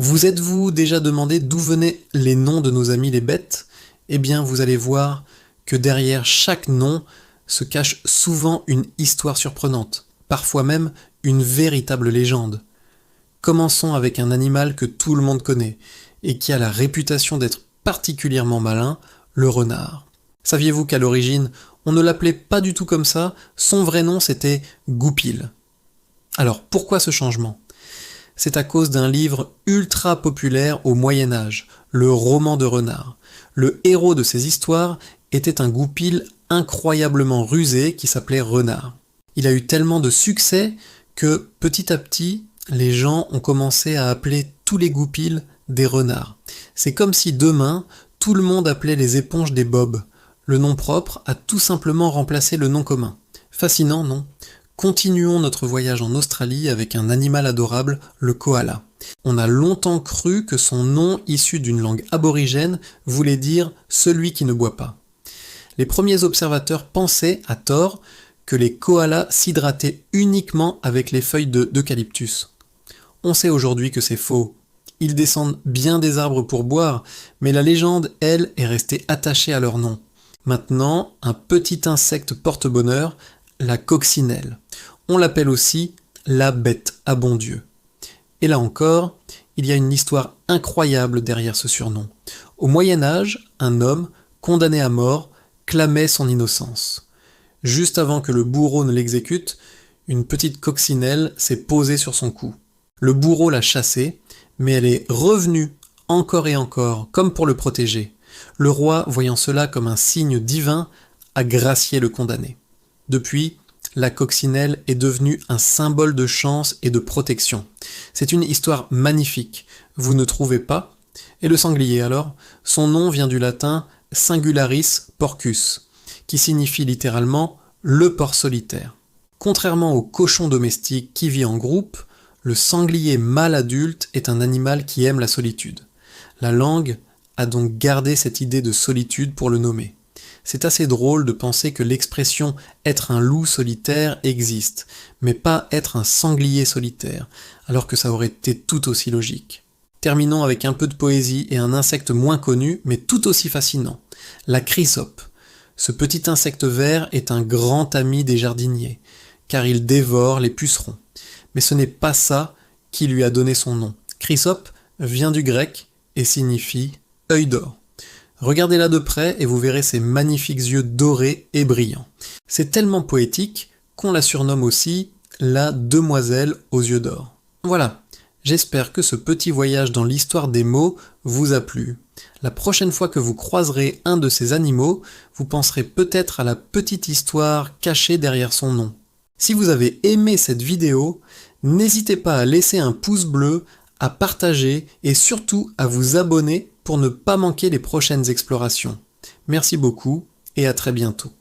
Vous êtes-vous déjà demandé d'où venaient les noms de nos amis les bêtes? Eh bien, vous allez voir que derrière chaque nom se cache souvent une histoire surprenante, parfois même une véritable légende. Commençons avec un animal que tout le monde connaît et qui a la réputation d'être particulièrement malin, le renard. Saviez-vous qu'à l'origine, on ne l'appelait pas du tout comme ça, son vrai nom c'était Goupil. Alors pourquoi ce changement? C'est à cause d'un livre ultra populaire au Moyen Âge, le roman de renard. Le héros de ces histoires était un goupil incroyablement rusé qui s'appelait Renard. Il a eu tellement de succès que petit à petit, les gens ont commencé à appeler tous les goupils des renards. C'est comme si demain, tout le monde appelait les éponges des bobs. Le nom propre a tout simplement remplacé le nom commun. Fascinant, non? Continuons notre voyage en Australie avec un animal adorable, le koala. On a longtemps cru que son nom, issu d'une langue aborigène, voulait dire « celui qui ne boit pas ». Les premiers observateurs pensaient, à tort, que les koalas s'hydrataient uniquement avec les feuilles d'eucalyptus. On sait aujourd'hui que c'est faux. Ils descendent bien des arbres pour boire, mais la légende, elle, est restée attachée à leur nom. Maintenant, un petit insecte porte-bonheur, la coccinelle. On l'appelle aussi la bête à bon Dieu. Et là encore, il y a une histoire incroyable derrière ce surnom. Au Moyen Âge, un homme, condamné à mort, clamait son innocence. Juste avant que le bourreau ne l'exécute, une petite coccinelle s'est posée sur son cou. Le bourreau l'a chassée, mais elle est revenue encore et encore, comme pour le protéger. Le roi, voyant cela comme un signe divin, a gracié le condamné. Depuis, la coccinelle est devenue un symbole de chance et de protection. C'est une histoire magnifique, vous ne trouvez pas? Et le sanglier alors? Son nom vient du latin singularis porcus, qui signifie littéralement le porc solitaire. Contrairement au cochon domestique qui vit en groupe, le sanglier mâle adulte est un animal qui aime la solitude. La langue a donc gardé cette idée de solitude pour le nommer. C'est assez drôle de penser que l'expression « être un loup solitaire » existe, mais pas être un sanglier solitaire, alors que ça aurait été tout aussi logique. Terminons avec un peu de poésie et un insecte moins connu, mais tout aussi fascinant, la chrysope. Ce petit insecte vert est un grand ami des jardiniers, car il dévore les pucerons. Mais ce n'est pas ça qui lui a donné son nom. Chrysope vient du grec et signifie « œil d'or ». Regardez-la de près et vous verrez ses magnifiques yeux dorés et brillants. C'est tellement poétique qu'on la surnomme aussi la demoiselle aux yeux d'or. Voilà, j'espère que ce petit voyage dans l'histoire des mots vous a plu. La prochaine fois que vous croiserez un de ces animaux, vous penserez peut-être à la petite histoire cachée derrière son nom. Si vous avez aimé cette vidéo, n'hésitez pas à laisser un pouce bleu, à partager et surtout à vous abonner pour ne pas manquer les prochaines explorations. Merci beaucoup et à très bientôt.